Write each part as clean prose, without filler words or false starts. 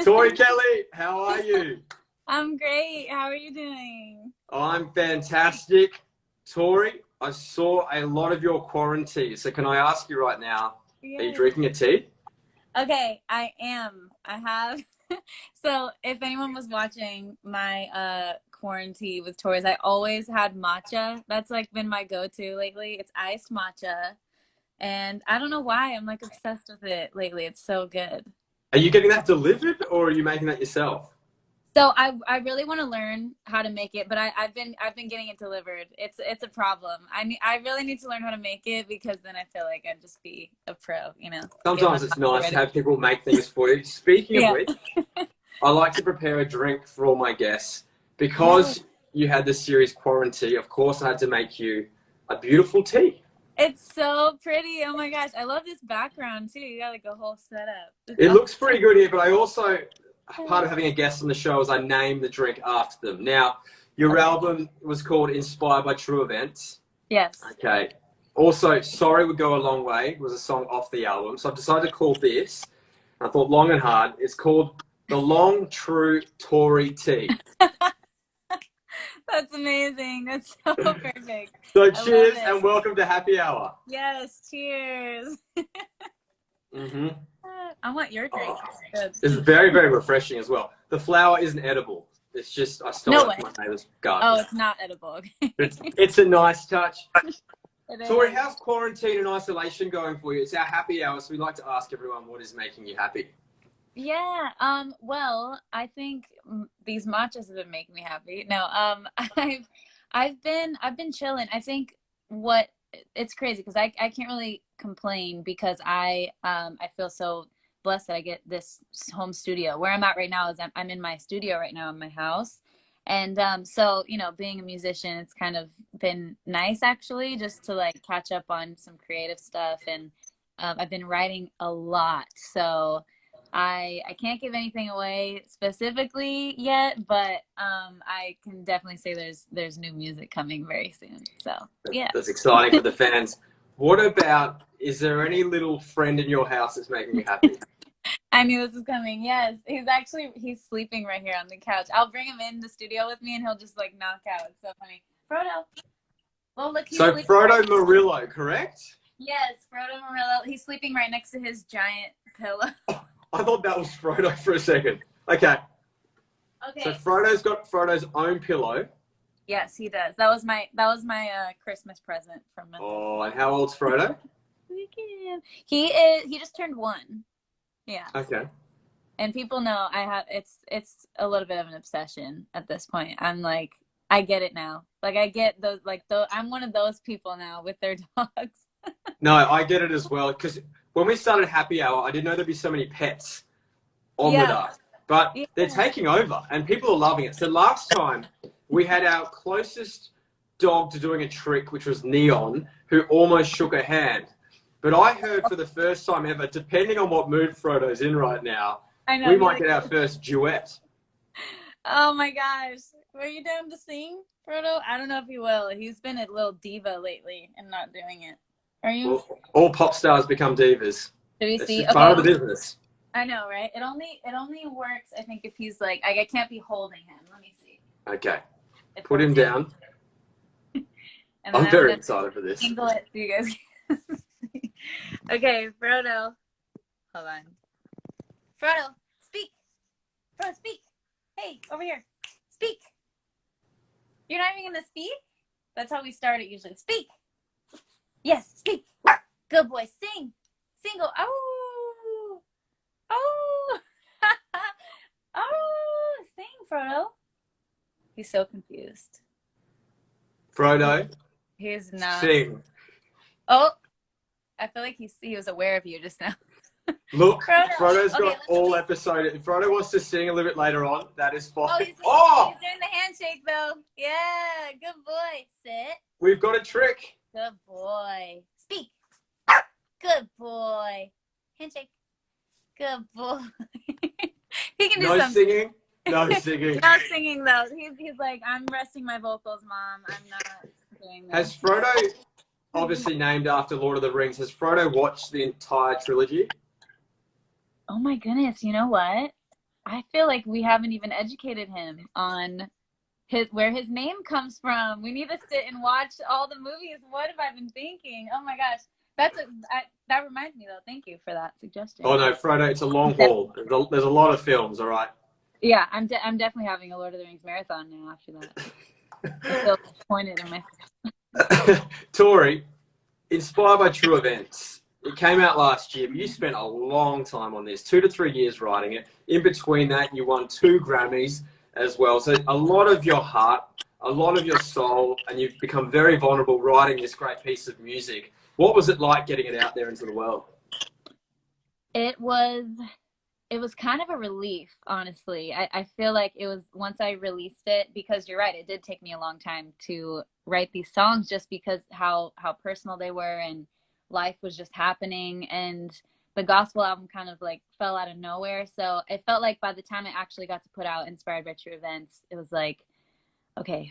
Tori Kelly, how are you? I'm great. How are you doing? I'm fantastic. Tori, I saw a lot of your quarantine. So can I ask you right now, are you Yes. drinking a tea? Okay, I am. I have. So if anyone was watching my quarantine with Tori's, I always had matcha. That's like been my go-to lately. It's iced matcha. And I don't know why I'm like obsessed with it lately. It's so good. Are you getting that delivered or are you making that yourself? So I really want to learn how to make it, but I've been getting it delivered. It's a problem. I really need to learn how to make it because then I feel like I'd just be a pro, get my Sometimes it's coffee nice to ready. have people make things for you. Speaking of Yeah. which, I like to prepare a drink for all my guests. Yes. Because you had this series Quarantine, of course I had to make you a beautiful tea. It's so pretty. Oh my gosh. I love this background too. You got like a whole setup. It's It looks awesome. pretty good here, but I also, part of having a guest on the show is I name the drink after them. Now, your Okay. album was called Inspired by True Events. Yes. Okay. Also, Sorry Would Go a Long Way was a song off the album. So I've decided to call this, I thought long and hard, it's called The Long True Tory Tea. That's amazing. That's so perfect. So I love cheers it. and welcome to Happy Hour. Yes. Cheers. Mm-hmm. I want your drink. Good. It's very, very refreshing as well. The flower isn't edible. It's just, I stole No it way. from my neighbor's Oh, garden. it's not edible. Okay. It's a nice touch. It Tori, is. how's quarantine and isolation going for you? It's our happy hour, so we like to ask everyone what is making you happy. Yeah, well, I think these matchas have been making me happy. No, I've been chilling. I think what it's crazy because I can't really complain because I feel so blessed that I get this home studio. Where I'm at right now is I'm in my studio right now in my house. And so, being a musician, it's kind of been nice actually just to like catch up on some creative stuff and I've been writing a lot. So I can't give anything away specifically yet, but I can definitely say there's new music coming very soon. So yeah. That's exciting for the fans. What about, is there any little friend in your house that's making you happy? I knew this was coming. Yes, he's sleeping right here on the couch. I'll bring him in the studio with me, and he'll just like knock out. It's so funny, Frodo. Well, look, he's So sleeping Frodo right. Murillo, correct? Yes, Frodo Morello. He's sleeping right next to his giant pillow. I thought that was Frodo for a second. Okay. Okay. So Frodo's got Frodo's own pillow. Yes, he does. That was my Christmas present from him. Oh, and how old's Frodo? He just turned 1. Yeah. Okay. And people know it's a little bit of an obsession at this point. I'm like, I get it now. Like I get those I'm one of those people now with their dogs. No, I get it as well. Because when we started Happy Hour, I didn't know there'd be so many pets on with Yeah. us. But Yeah. they're taking over and people are loving it. So last time we had our closest dog to doing a trick, which was Neon, who almost shook a hand. But I heard for the first time ever, depending on what mood Frodo's in right now, I know. we might get our first duet. Oh my gosh. Were you down to sing, Frodo? I don't know if he will. He's been a little diva lately and not doing it. Are you? Well, all pop stars become divas. Do we It's see? just Okay. part of the business. I know, right? It only works, I think, if he's like, I can't be holding him. Let me see. Okay. It Put him puts down. And then I'm I'm very gonna excited for this. angle it so you guys can see. Okay, Frodo. Hold on. Frodo, speak. Frodo, speak. Hey, over here. Speak. You're not even gonna speak? That's how we start it usually. Speak. Yes, speak. Good boy. Sing. Single. Oh. Oh. Oh. Sing, Frodo. He's so confused. Frodo, He's not. sing. Oh. I feel like he was aware of you just now. Look, Frodo. Frodo's Okay, got let's all see. episode. If Frodo wants to sing a little bit later on, that is fine. Oh, he's doing the handshake though. Yeah, good boy. Sit. We've got a trick. Good boy. Speak. Good boy. Handshake. Good boy. He can do No something. singing. No singing. Not singing though. He's like, I'm resting my vocals, Mom. I'm not doing this. Has Frodo, obviously named after Lord of the Rings, has Frodo watched the entire trilogy? Oh my goodness, you know what? I feel like we haven't even educated him on where his name comes from. We need to sit and watch all the movies. What have I been thinking? Oh my gosh. That reminds me though. Thank you for that suggestion. Oh no, Frodo, it's a long haul. There's a lot of films, all right? Yeah, I'm definitely having a Lord of the Rings marathon now after that. I feel disappointed in myself. Tori, inspired by true events. It came out last year, but you spent a long time on this, 2 to 3 years writing it. In between that, you won 2 Grammys as well. So a lot of your heart, a lot of your soul, and you've become very vulnerable writing this great piece of music. What was it like getting it out there into the world? It was kind of a relief, honestly. I feel like it was, once I released it, because you're right, it did take me a long time to write these songs just because how personal they were, and life was just happening, and the gospel album kind of like fell out of nowhere. So it felt like by the time I actually got to put out Inspired by True Events, it was like, okay,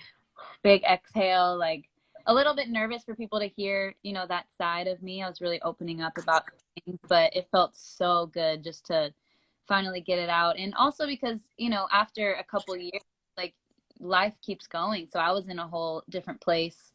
big exhale, like a little bit nervous for people to hear, you know, that side of me. I was really opening up about things, but it felt so good just to finally get it out. And also because, you know, after a couple of years, like life keeps going. So I was in a whole different place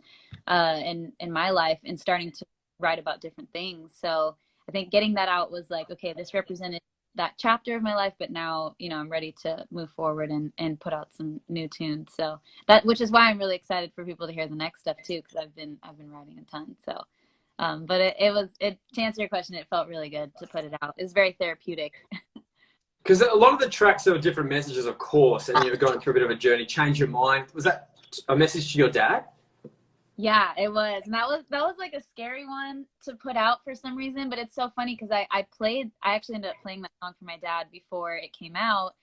in my life and starting to write about different things. So I think getting that out was like, okay, this represented that chapter of my life, but now, you know, I'm ready to move forward and put out some new tunes. So which is why I'm really excited for people to hear the next stuff too, because I've been writing a ton. So but it to answer your question, it felt really good to put it out. It's very therapeutic. Because a lot of the tracks have different messages, of course, and you're going through a bit of a journey. Change Your Mind. Was that a message to your dad? Yeah, it was. And that was like a scary one to put out for some reason, but it's so funny because I actually ended up playing that song for my dad before it came out,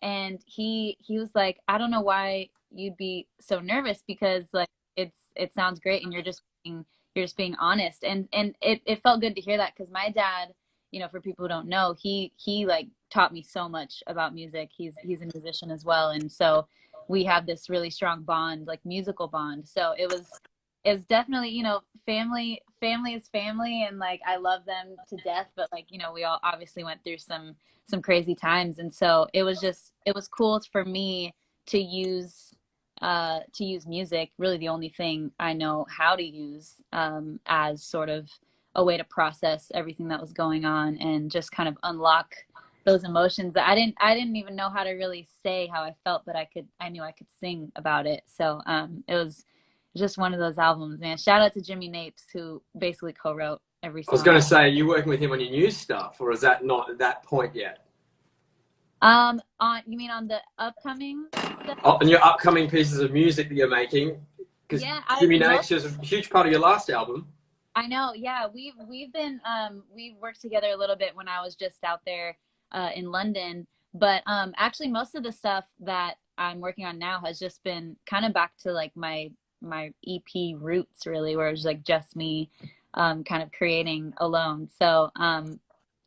and he was like, I don't know why you'd be so nervous, because like it sounds great and you're just being honest, and it felt good to hear that, because my dad, you know, for people who don't know, he like taught me so much about music. He's a musician as well, and so we have this really strong bond, like musical bond. So it's definitely, you know, family is family, and like I love them to death, but like, you know, we all obviously went through some crazy times, and so it was cool for me to use music, really the only thing I know how to use, as sort of a way to process everything that was going on and just kind of unlock those emotions that I didn't even know how to really say how I felt, but I knew I could sing about it. So it was just one of those albums, man. Shout out to Jimmy Napes, who basically co-wrote every song. I was going to say, are you working with him on your new stuff, or is that not at that point yet? You mean on the upcoming stuff? On your upcoming pieces of music that you're making? Because yeah, Jimmy Napes is a huge part of your last album. I know, yeah. We've been we worked together a little bit when I was just out there in London, but actually most of the stuff that I'm working on now has just been kind of back to like my EP roots, really, where it was like just me kind of creating alone. So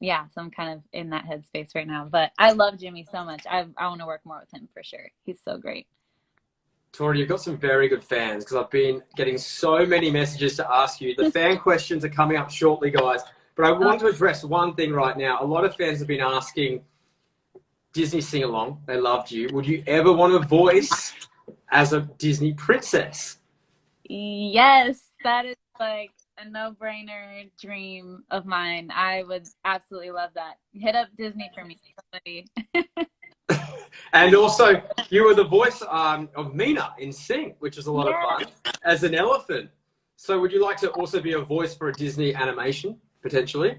yeah, so I'm kind of in that headspace right now, but I love Jimmy so much. I want to work more with him for sure. He's so great. Tori, you've got some very good fans, because I've been getting so many messages to ask you. The fan questions are coming up shortly, guys. But I want to address one thing right now. A lot of fans have been asking Disney sing-along. They loved you. Would you ever want to voice as a Disney princess? Yes, that is like a no-brainer dream of mine. I would absolutely love that. Hit up Disney for me, somebody. And also, you were the voice of Mina in Sync, which is a lot of fun, as an elephant. So would you like to also be a voice for a Disney animation, potentially?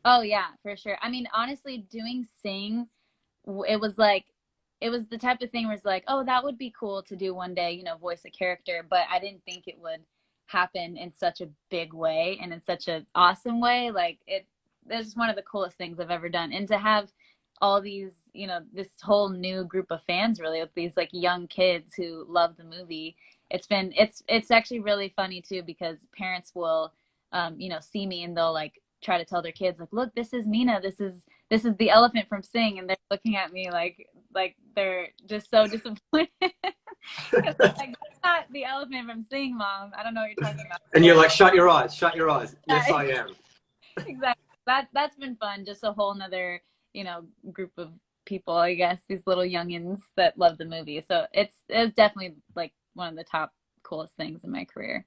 Oh, yeah, for sure. I mean, honestly, doing Sing, it was the type of thing where it's like, oh, that would be cool to do one day, you know, voice a character. But I didn't think it would happen in such a big way and in such an awesome way. Like, it's one of the coolest things I've ever done. And to have all these, you know, this whole new group of fans, really, with these like young kids who love the movie. It's actually really funny too, because parents will, you know, see me and they'll like try to tell their kids like, look, this is Mina. This is the elephant from Sing. And they're looking at me like they're just so disappointed. Like, that's not the elephant from Sing, Mom. I don't know what you're talking about. And you're like, shut your eyes, shut your eyes. Yes, I am. Exactly. That's been fun. Just a whole nother, you know, group of people, I guess, these little youngins that love the movie. So it's definitely like one of the top coolest things in my career.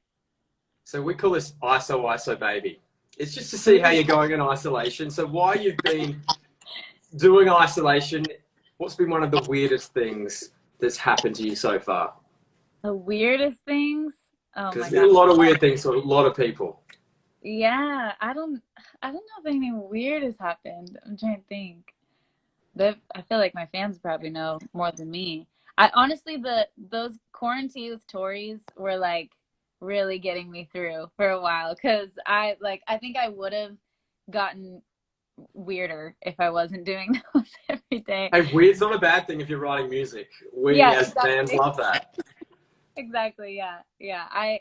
So we call this ISO baby. It's just to see how you're going in isolation. So while you've been doing isolation, what's been one of the weirdest things that's happened to you so far? The weirdest things? Oh Because my there's been a God. lot of weird things for a lot of people. Yeah, I don't know if anything weird has happened. I'm trying to think. I feel like my fans probably know more than me. I honestly, those quarantine with Tories were like really getting me through for a while because I think I would have gotten weirder if I wasn't doing those every day. Hey, weird's not a bad thing if you're writing music. We Yeah, as fans exactly. love that. Exactly. Yeah. Yeah. I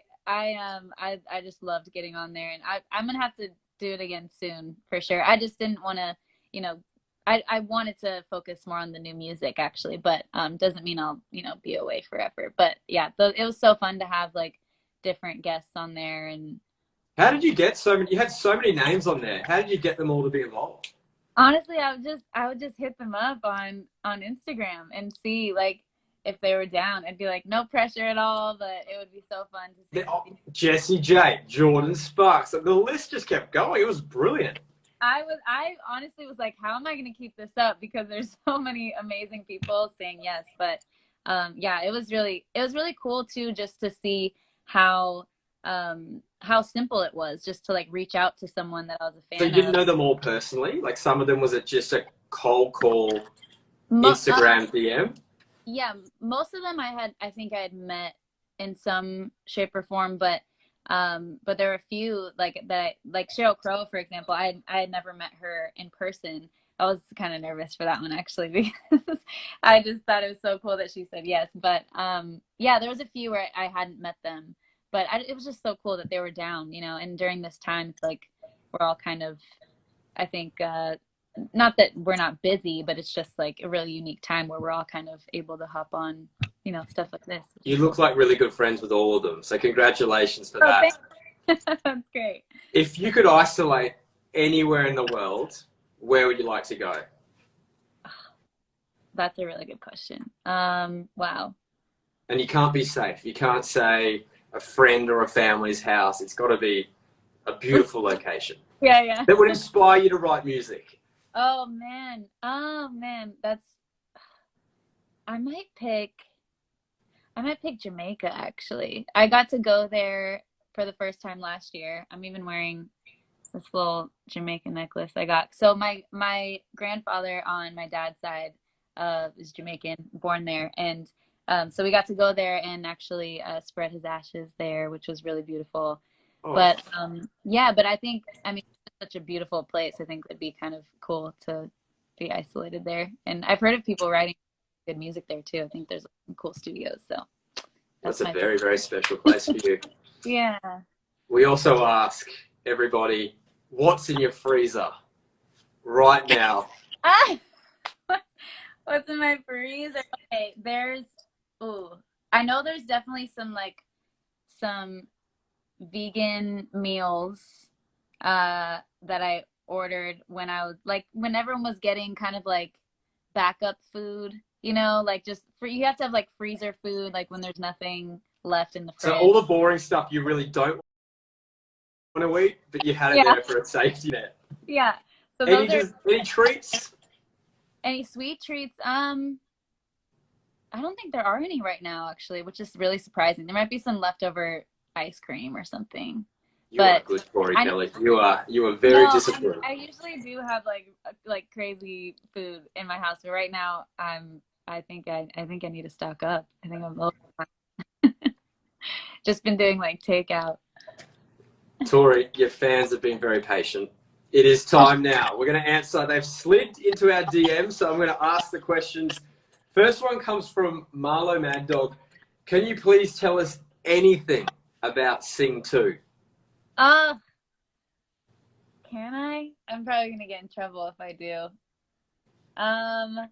just loved getting on there, and I'm gonna have to do it again soon for sure. I just didn't want to, you know, I wanted to focus more on the new music actually, but doesn't mean I'll, be away forever. But yeah, it was so fun to have like different guests on there. And How did you get so many? You had so many names on there. How did you get them all to be involved? honestly, I would just hit them up on Instagram and see like if they were down. I'd be like, no pressure at all, but it would be so fun to see. Jessie J, Jordan Sparks. The list just kept going. It was brilliant. I honestly was like, how am I going to keep this up? Because there's so many amazing people saying yes. But yeah, it was really cool too, just to see how simple it was just to like reach out to someone that I was a So you fan didn't of. know them all personally? Like some of them, was it just a cold call, Mo Instagram DM? Yeah, most of them I think I had met in some shape or form, but there were a few like that, like Sheryl Crow, for example. I had never met her in person. I was kind of nervous for that one actually because I just thought it was so cool that she said yes. But yeah, there was a few where I hadn't met them, but it was just so cool that they were down, and during this time it's like we're all kind of, I think, not that we're not busy, but it's just like a really unique time where we're all kind of able to hop on, stuff like this, which You is look cool. like really good friends with all of them. So congratulations for Oh, that. thanks. That's great. If you could isolate anywhere in the world, where would you like to go? That's a really good question. Wow. And you can't be safe. You can't say a friend or a family's house. It's got to be a beautiful location Yeah, yeah. that would inspire you to write music. Oh man. Oh man. I might pick I might pick Jamaica actually. I got to go there for the first time last year. I'm even wearing this little Jamaican necklace I got. So my grandfather on my dad's side is Jamaican, born there, and so we got to go there and actually spread his ashes there, which was really beautiful. Oh, But yeah, but I mean, it's such a beautiful place. I think it'd be kind of cool to be isolated there. And I've heard of people writing good music there too. I think there's some cool studios. So that's that's a my very, very special place for you. yeah. We also ask everybody, what's in your freezer right now? Ah, what's in my freezer? Okay, ooh, I know there's definitely some vegan meals that I ordered when I was like when everyone was getting kind of like backup food, like just for you have to have like freezer food like when there's nothing left in the So all fridge. the boring stuff you really don't want to eat, but you had it Yeah, there for a safety net. yeah. So Any those are just any treats? any sweet treats. I don't think there are any right now actually, which is really surprising. There might be some leftover ice cream or something. You are But good, Tori I Kelly. You are very no, disciplined. I usually do have like crazy food in my house, but right now I think I need to stock up. I think I'm just been doing like takeout. Tori, your fans have been very patient. It is time now. We're going to answer. They've slid into our DM, so I'm going to ask the questions. First one comes from Marlo Mad Dog. Can you please tell us anything about Sing 2? Uh, can I? I'm probably gonna get in trouble if I do. Um,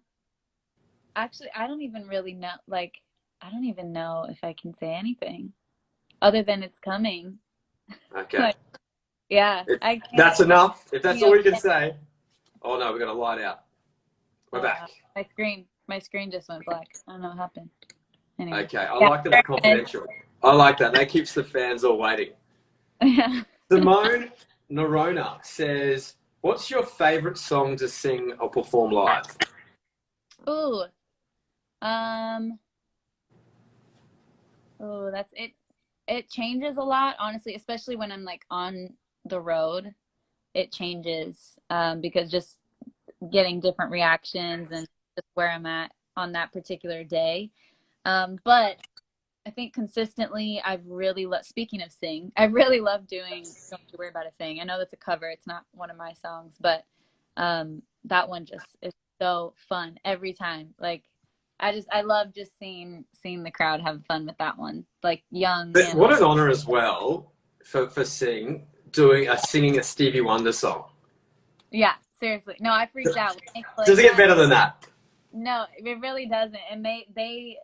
actually, I don't even really know. Like, I don't even know if I can say anything other than it's coming. Okay. Like, yeah, I can't. That's enough. If that's Be all you can okay. say. Oh no, we're going to light out. We're back. My screen just went black. I don't know what happened. Anyway. Okay, I like that it's confidential. I like that. That keeps the fans all waiting. Yeah. Simone Norona says, what's your favorite song to sing or perform live? Ooh. Oh, that's it. It changes a lot, honestly, especially when I'm like on the road. It changes because just getting different reactions and just where I'm at on that particular day. But I think consistently, I've really loved, speaking of sing, I really love doing Don't You Worry About a Thing. I know that's a cover. It's not one of my songs, but that one just is so fun every time. Like, I love just seeing the crowd have fun with that one. Like young But and what old. an honor as well for singing a Stevie Wonder song. Yeah, seriously. No, I freaked out when they played Does it get that. better than that? No, it really doesn't. And they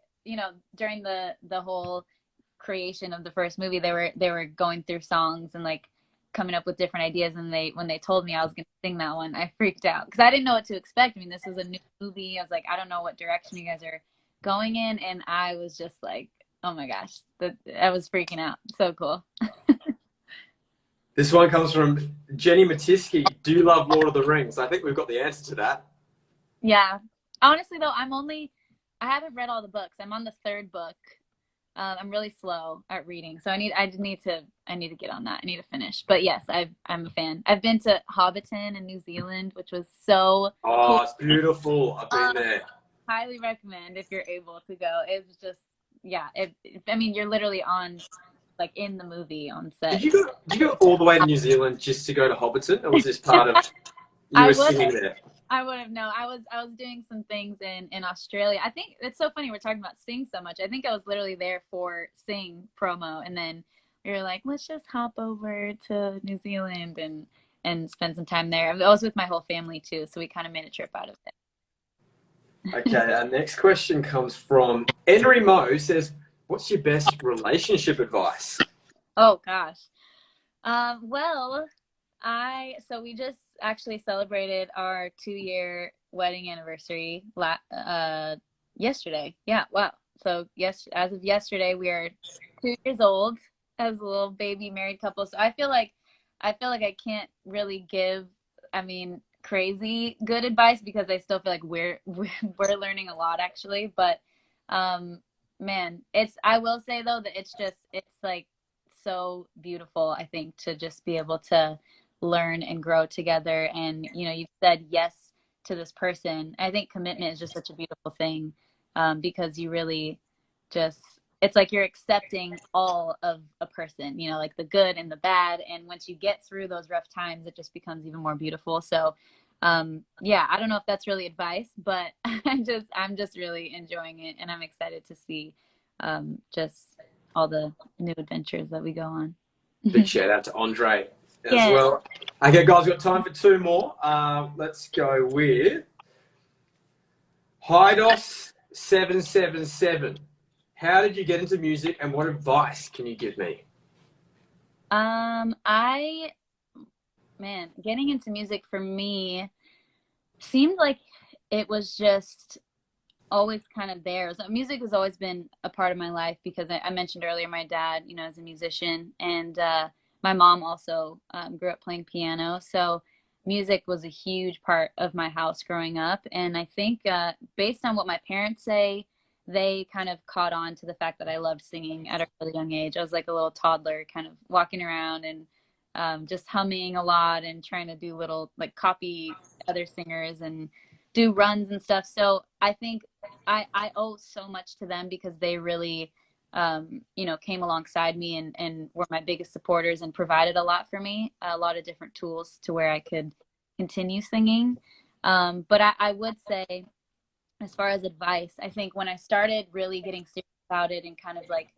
during the whole creation of the first movie, they were going through songs and like coming up with different ideas, and when they told me I was going to sing that one, I freaked out because I didn't know what to expect. I mean, this was a new movie. I was like, I don't know what direction you guys are going in, and I was just like, oh my gosh, I was freaking out. So cool. This one comes from Jenny Matiski. Do you love Lord of the Rings? I think we've got the answer to that. Yeah. Honestly, though, I haven't read all the books. I'm on the third book. I'm really slow at reading, so I need to get on that. I need to finish. But yes, I'm a fan. I've been to Hobbiton in New Zealand, which was so Oh, cool. it's beautiful. I've been there. Highly recommend if you're able to go. It was just, yeah. I mean, you're literally on, like, in the movie on set. Did you go all the way to New Zealand just to go to Hobbiton, or was this part of you I were would singing there? I would have known. I was doing some things in Australia. I think it's so funny we're talking about Sing so much. I think I was literally there for Sing promo, and then we were like, let's just hop over to New Zealand and spend some time there. I was with my whole family too, so we kind of made a trip out of it. Okay, our next question comes from Henry Moe says, what's your best relationship advice? Oh gosh. Well, so we just actually celebrated our 2-year wedding anniversary yesterday. Yeah, wow. So yes, as of yesterday, we are 2 years old as a little baby married couple. So I can't really give, I mean, crazy good advice because I still feel like we're learning a lot actually. But man, I will say though that it's like so beautiful, I think, to just be able to learn and grow together. And you've said yes to this person. I think commitment is just such a beautiful thing, because you really just, it's like you're accepting all of a person, like the good and the bad, and once you get through those rough times, it just becomes even more beautiful. So yeah, I don't know if that's really advice, but I'm just really enjoying it, and I'm excited to see just all the new adventures that we go on. Big shout out to Andre as Yeah. well. Okay, guys, we've got time for two more. Let's go with Hydos777. How did you get into music, and what advice can you give me? Getting into music for me seemed like it was just always kind of there. So music has always been a part of my life because I mentioned earlier my dad, is a musician, and my mom also grew up playing piano. So music was a huge part of my house growing up. And I think based on what my parents say, they kind of caught on to the fact that I loved singing at a really young age. I was like a little toddler kind of walking around and just humming a lot and trying to do little, like, copy other singers and do runs and stuff. So I think I owe so much to them because they really, came alongside me and were my biggest supporters and provided a lot for me, a lot of different tools to where I could continue singing. But I would say, as far as advice, I think when I started really getting serious about it and kind of like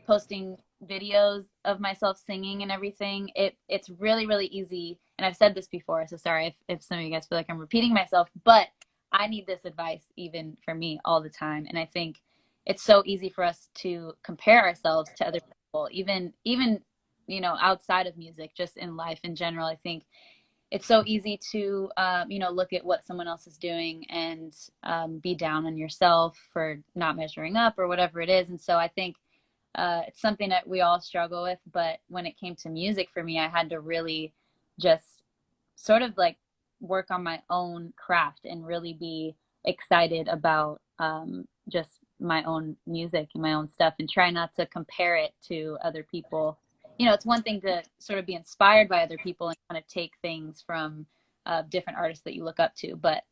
posting videos of myself singing and everything, it's really, really easy. And I've said this before, so sorry if some of you guys feel like I'm repeating myself, but I need this advice even for me all the time. And I think it's so easy for us to compare ourselves to other people, even outside of music, just in life in general. I think it's so easy to look at what someone else is doing and be down on yourself for not measuring up or whatever it is. And so I think it's something that we all struggle with. But when it came to music for me, I had to really just sort of like work on my own craft and really be excited about just my own music and my own stuff, and try not to compare it to other people. It's one thing to sort of be inspired by other people and kind of take things from different artists that you look up to. But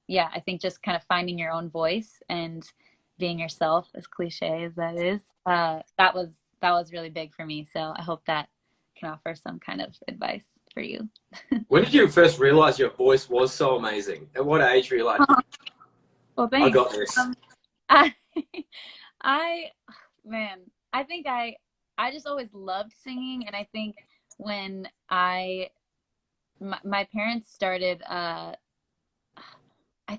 yeah, I think just kind of finding your own voice and being yourself, as cliche as that is, that was really big for me. So I hope that can offer some kind of advice for you. When did you first realize your voice was so amazing? At what age were you like, Well, I thanks. got this? I, I, man, I think I just always loved singing, and I think when my parents started, I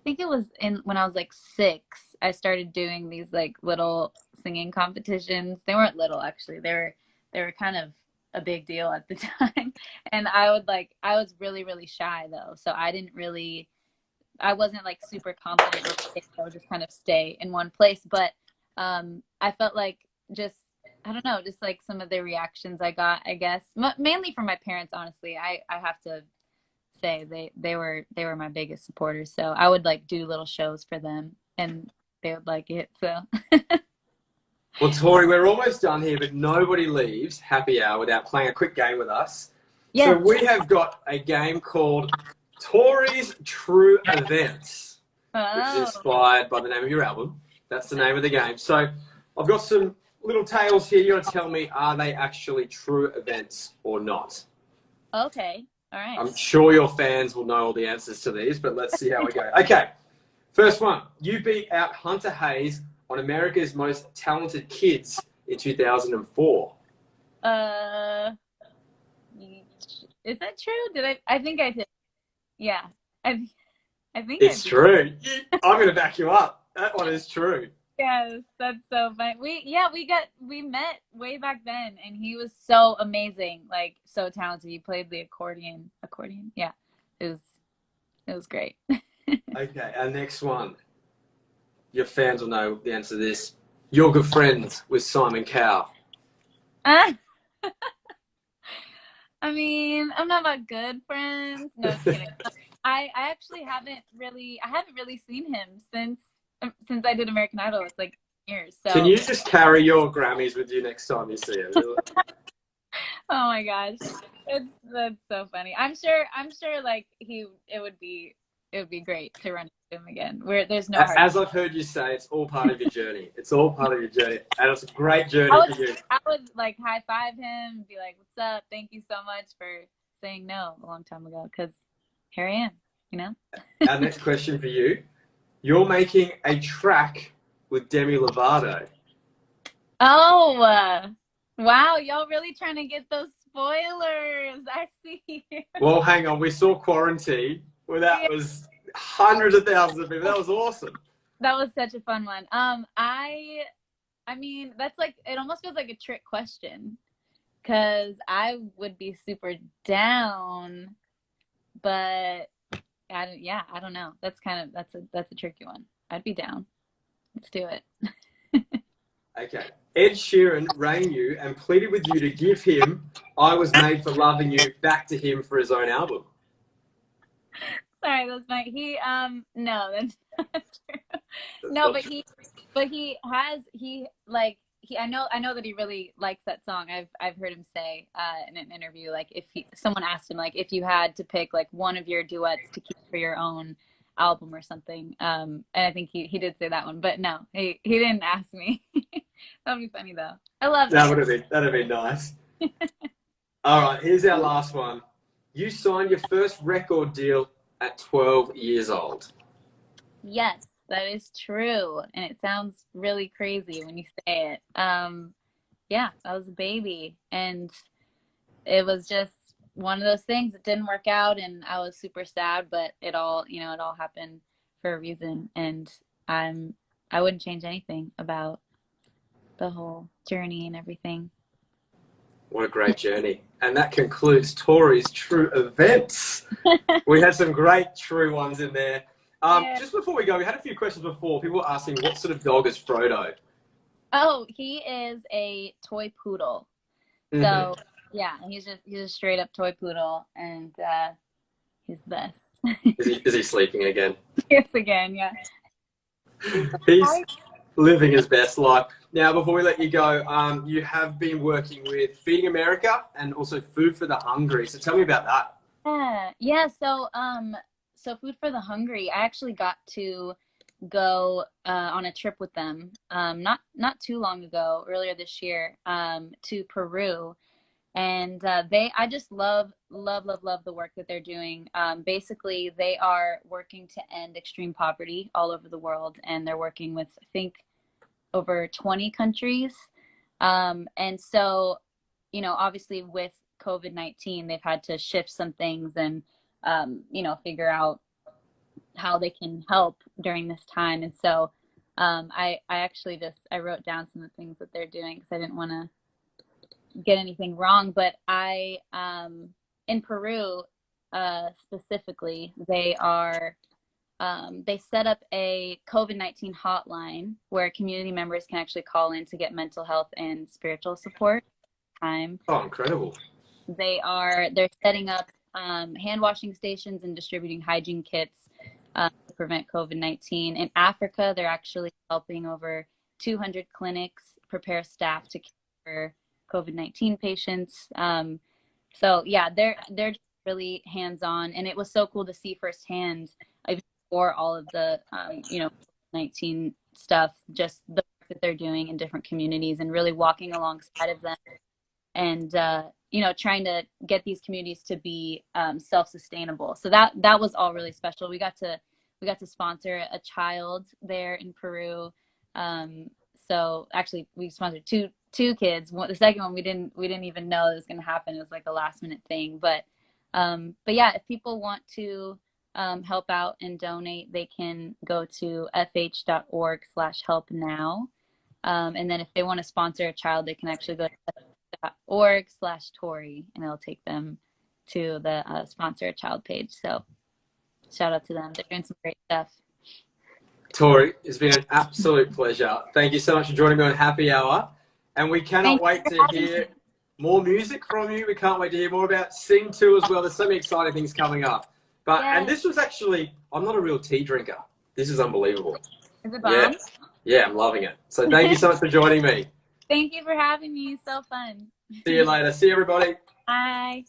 think it was when I was like 6, I started doing these like little singing competitions. They weren't little actually. They were kind of a big deal at the time. And I was really, really shy though. So I wasn't like super confident on stage. I would just kind of stay in one place. But I felt like just, I don't know, just like some of the reactions I got, I guess, mainly from my parents, honestly. I have to say they were my biggest supporters. So I would like do little shows for them and they would like it. So Well, Tori, we're almost done here, but nobody leaves happy hour without playing a quick game with us. So yeah. we have got a game called Tori's True Events, which is Oh, inspired by the name of your album. That's the name of the game. So I've got some little tales here. You got to tell me, are they actually true events or not? okay. All right. I'm sure your fans will know all the answers to these, but let's see how we go. Okay, first one. You beat out Hunter Hayes on America's Most Talented Kids in 2004. Uh, is that true? I think I did. Yeah. I I think I It's did. true. I'm going to back you up. That one is true. Yes, that's so funny. We met way back then, and he was so amazing, like so talented. He played the accordion. Accordion, yeah. It was great. Okay, our next one. Your fans will know the answer to this. You're good friends with Simon Cowell. Ah, I mean, I'm not about good friends. No, just kidding. I actually haven't really seen him since I did American Idol. It's like years. Can So, you just carry your Grammys with you next time you see him? oh my gosh, that's so funny. I'm sure like it would be great to run into him again. Where there's no hard. As I've heard you say, it's all part of your journey. It's all part of your journey. And it's a great I journey would for you. I would like high five him and be like, "What's up? Thank you so much for saying no a long time ago." Because here I am. You know. Our next question for you. You're making a track with Demi Lovato. Oh, wow! Y'all really trying to get those spoilers? I see. Well, hang on. We saw Quarantine, where that Yeah, was hundreds of thousands of people. That was awesome. that was such a fun one. I mean, that's like it almost feels like a trick question because I would be super down, but I don't know. That's a tricky one. I'd be down. Let's do it. Okay. Ed Sheeran rang you and pleaded with you to give him I Was Made for Loving You back to him for his own album. Sorry, that's my no, that's not true. That's No, not but true. I know that he really likes that song. I've heard him say in an interview, like if someone asked him like if you had to pick like one of your duets to keep for your own album or something, and I think he did say that one, but no, he didn't ask me. That would be funny though. I love it. That'd have been nice. All right, here's our last one. You signed your first record deal at 12 years old. Yes, that is true, and it sounds really crazy when you say it. Yeah, I was a baby, and it was just one of those things that didn't work out, and I was super sad, but it all happened for a reason, and I wouldn't change anything about the whole journey and everything. What a great journey. And that concludes Tori's true events. We had some great true ones in there. Just before we go, we had a few questions before. People were asking, what sort of dog is Frodo? Oh, he is a toy poodle. So yeah, he's a straight up toy poodle, and he's the best. Is he sleeping again? Yes, again, yeah. He's living his best life. Now, before we let you go, you have been working with Feeding America and also Food for the Hungry. So tell me about that. Yeah. So Food for the Hungry, I actually got to go on a trip with them not too long ago, earlier this year, to Peru. And I just love the work that they're doing. Basically, they are working to end extreme poverty all over the world, and they're working with, I think, over 20 countries. And so, you know, obviously with COVID-19, they've had to shift some things and, you know, figure out how they can help during this time. And so I actually I wrote down some of the things that they're doing because I didn't want to get anything wrong. But in Peru, specifically, they set up a COVID-19 hotline where community members can actually call in to get mental health and spiritual support. Oh, incredible. They're setting up hand washing stations and distributing hygiene kits to prevent COVID-19. In Africa, they're actually helping over 200 clinics prepare staff to care for COVID-19 patients. So yeah, they're just really hands-on, and it was so cool to see firsthand, even before all of the you know, COVID-19 stuff, just the work that they're doing in different communities and really walking alongside of them, and you know, trying to get these communities to be self-sustainable. So that was all really special. We got to sponsor a child there in Peru. So actually, we sponsored two kids. The second one we didn't even know it was going to happen. It was like a last minute thing. But yeah, if people want to help out and donate, they can go to fh.org/help-now. And then if they want to sponsor a child, they can actually go to fh.org/Tori, and it'll take them to the sponsor a child page. So shout out to them. They're doing some great stuff. Tori, it's been an absolute pleasure. Thank you so much for joining me on Happy Hour. And we cannot wait to hear more music from you. We can't wait to hear more about Sing 2 as well. There's so many exciting things coming up. But And this was actually, I'm not a real tea drinker. This is unbelievable. Is it bomb? Yeah, I'm loving it. So thank you so much for joining me. Thank you for having me. So fun. See you later. See you, everybody. Bye.